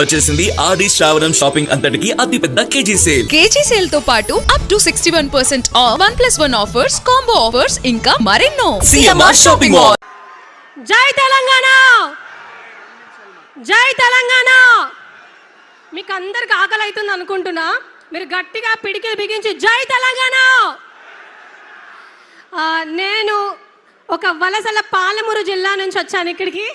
వచ్చేసింది ఆడి శ్రావణం షాపింగ్ అంతటికి అతిపెద్ద కేజీ సేల్ తో పాటు up to 61% of 1+1 offers, combo offers ఇంకా మరెన్నో. CMR shopping mall. జై తెలంగాణ, జై తెలంగాణ. మీకు అందరికి ఆకలి అవుతుంది అనుకుంటున్నా, మీరు గట్టిగా పిడికిలు బిగించి జై తెలంగాణ. నేను ఒక వలసల పాలమూరు జిల్లా నుంచి వచ్చాను ఇక్కడికి.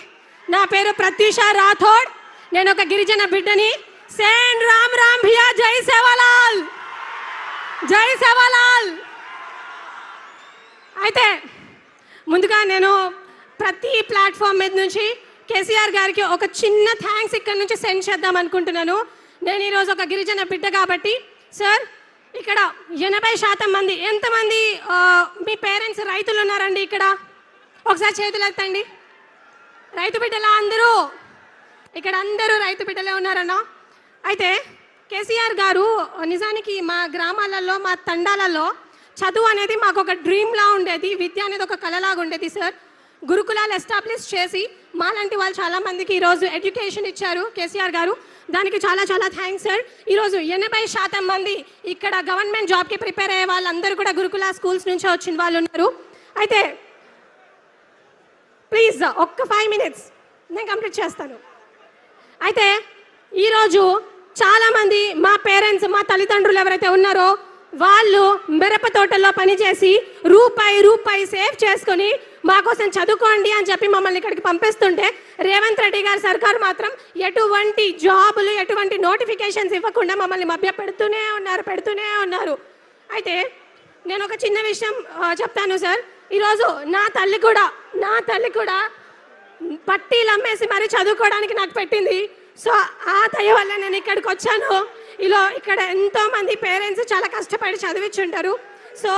నా పేరు ప్రత్యూష రాథోడ్. నేను ఒక గిరిజన బిడ్డని. సేన్ రామ్ రామ్ భియా, జై సేవాలాల్, జై సేవాలాల్. అయితే ముందుగా నేను ప్రతి ప్లాట్ఫామ్ మీద నుంచి కేసీఆర్ గారికి ఒక చిన్న థ్యాంక్స్ ఇక్కడ నుంచి సెండ్ చేద్దాం అనుకుంటున్నాను. నేను ఈరోజు ఒక గిరిజన బిడ్డ కాబట్టి. సార్, ఇక్కడ 80% మంది, ఎంతమంది మీ పేరెంట్స్ రైతులు ఉన్నారండి ఇక్కడ? ఒకసారి చేతులు ఎత్తండి. రైతు బిడ్డలా అందరూ? ఇక్కడ అందరూ రైతు బిడ్డలే ఉన్నారన్న. అయితే కేసీఆర్ గారు నిజానికి మా గ్రామాలలో, మా తండాలలో చదువు అనేది మాకు ఒక డ్రీమ్లా ఉండేది, విద్య అనేది ఒక కళలాగా ఉండేది సార్. గురుకులాలు ఎస్టాబ్లిష్ చేసి మాలాంటి వాళ్ళు చాలామందికి ఈరోజు ఎడ్యుకేషన్ ఇచ్చారు కేసీఆర్ గారు. దానికి చాలా చాలా థ్యాంక్స్ సార్. ఈరోజు 80% మంది ఇక్కడ గవర్నమెంట్ జాబ్కి ప్రిపేర్ అయ్యే వాళ్ళందరూ కూడా గురుకుల స్కూల్స్ నుంచి వచ్చిన వాళ్ళు ఉన్నారు. అయితే ప్లీజ్ ఒక్క 5 minutes నేను కంప్లీట్ చేస్తాను. అయితే ఈరోజు చాలామంది మా పేరెంట్స్, మా తల్లిదండ్రులు ఎవరైతే ఉన్నారో వాళ్ళు మిరప తోటల్లో పనిచేసి రూపాయి సేవ్ చేసుకొని మా కోసం చదువుకోండి అని చెప్పి మమ్మల్ని ఇక్కడికి పంపిస్తుంటే రేవంత్ రెడ్డి గారి సర్కారు మాత్రం ఎటువంటి జాబులు, ఎటువంటి నోటిఫికేషన్స్ ఇవ్వకుండా మమ్మల్ని మభ్య పెడుతూనే ఉన్నారు. అయితే నేను ఒక చిన్న విషయం చెప్తాను సార్. ఈరోజు నా తల్లి కూడా పట్టీలు అమ్మేసి మరి చదువుకోవడానికి నాకు పెట్టింది. సో ఆ దయ వల్ల నేను ఇక్కడికి వచ్చాను. ఇక్కడ ఎంతో మంది పేరెంట్స్ చాలా కష్టపడి చదివించుంటారు. So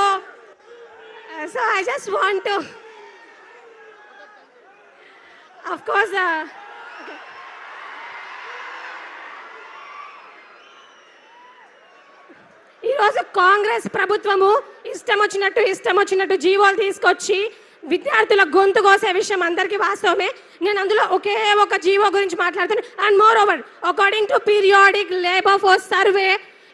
I just want to of course ఈరోజు కాంగ్రెస్ ప్రభుత్వము ఇష్టం వచ్చినట్టు జీవోలు తీసుకొచ్చి విద్యార్థుల గొంతు కోసే విషయం అందరికీ వాస్తవమే. నేను అందులో ఒకే ఒక జీవో గురించి మాట్లాడుతాను. And more over, according to periodic labour force survey,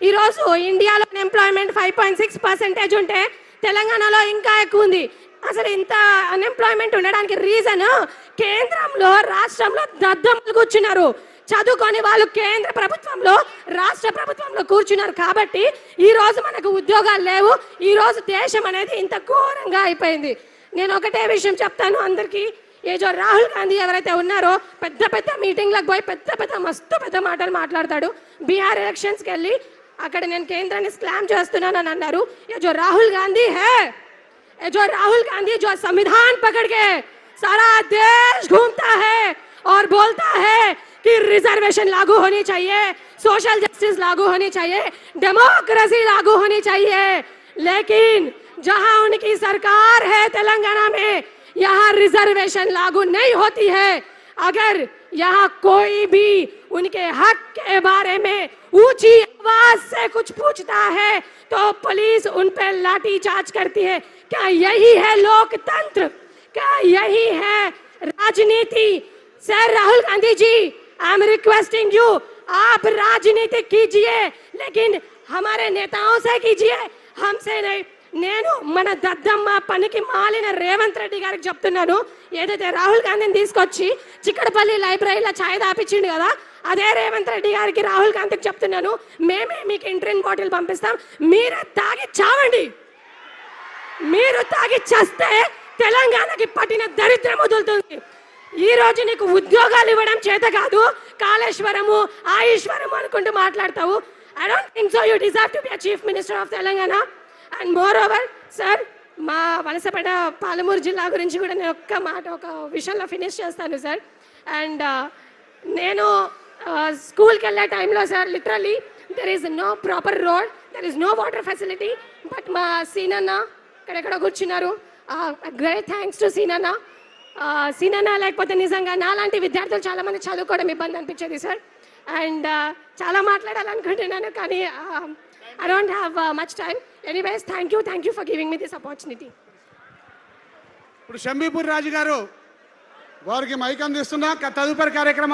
ఈరోజు ఇండియాలో అన్ఎంప్లాయ్మెంట్ 5.6% ఉంటే తెలంగాణలో ఇంకా ఎక్కువ ఉంది. అసలు ఇంత అన్ఎంప్లాయ్మెంట్ ఉండడానికి రీజన్ కేంద్రంలో, రాష్ట్రంలో దద్దమ్మలు కూర్చున్నారు. చదువుకొని వాళ్ళు కేంద్ర ప్రభుత్వంలో, రాష్ట్ర ప్రభుత్వంలో కూర్చున్నారు. కాబట్టి ఈరోజు మనకు ఉద్యోగాలు లేవు. ఈరోజు దేశం అనేది ఇంత ఘోరంగా అయిపోయింది. నేను ఒకటే విషయం చెప్తాను అందరికీ. ఏజో రాహుల్ గాంధీ ఎవరైతే ఉన్నారో పెద్ద మీటింగ్లకు పోయి మస్తు పెద్ద మాటలు మాట్లాడతాడు. బీహార్ ఎలక్షన్స్కి వెళ్ళి అక్కడ నేను కేంద్రాన్ని స్లామ్ చేస్తున్నాను అని అన్నారు. ये जो राहुल गांधी जो संविधान पकड़ के सारा देश घूमता है और बोलता है कि रिजर्वेशन लागू होनी चाहिए, सोशल जस्टिस लागू होनी चाहिए, डेमोक्रेसी लागू होनी चाहिए, लेकिन जहां उनकी सरकार है तेलंगाना में, यहाँ रिजर्वेशन लागू नहीं होती है. अगर यहाँ कोई भी उनके हक के बारे में ऊंची आवाज से कुछ पूछता है तो पुलिस उन पर लाठी चार्ज करती है. क्या यही है लोकतंत्र? क्या यही है राजनीति? Sir Rahul Gandhi ji, I am requesting you, आप राजनीति कीजिए लेकिन हमारे नेताओं से कीजिए, हमसे नहीं. నేను మన దద్దమ్మ పనికి మాలిన రేవంత్ రెడ్డి గారికి చెప్తున్నాను. ఏదైతే రాహుల్ గాంధీని తీసుకొచ్చి చిక్కడపల్లి లైబ్రరీలో ఛాయ్ తాపించిండు కదా, అదే రేవంత్ రెడ్డి గారికి, రాహుల్ గాంధీకి చెప్తున్నాను, మేమే మీకు ఇంట్రిన్ బాటిల్ పంపిస్తాం, మీరే తాగి చావండి. మీరు తాగి చస్తే తెలంగాణకి పట్టిన దరిద్రం వదులుతుంది. ఈ రోజు నీకు ఉద్యోగాలు ఇవ్వడం చేత కాదు, కాళేశ్వరము, ఆయుష్వరము అనుకుంటూ మాట్లాడతావు. I don't think so you deserve to be a chief minister of Telangana. And more over sir, మా వలసపేట పాలమూరు జిల్లా గురించి కూడా నేను ఒక విషయంలో ఫినిష్ చేస్తాను సార్. అండ్ నేను స్కూల్కి వెళ్ళే టైంలో sir literally there is no proper road, there is no water facility. But మా సీనన్న ఇక్కడెక్కడ కూర్చున్నారు, గ్రేట్ థ్యాంక్స్ టు సీనన్న. సీనన్న లేకపోతే నిజంగా నాలాంటి విద్యార్థులు చాలామంది చదువుకోవడం ఇబ్బంది అనిపించేది సార్. అండ్ చాలా మాట్లాడాలనుకుంటున్నాను కానీ I don't have much time. Anyways, thank you for giving me this opportunity. ఇప్పుడు షంబీపూర్ రాజు గారు వారికి మైక్ అందిస్తున్నా తదుపరి కార్యక్రమం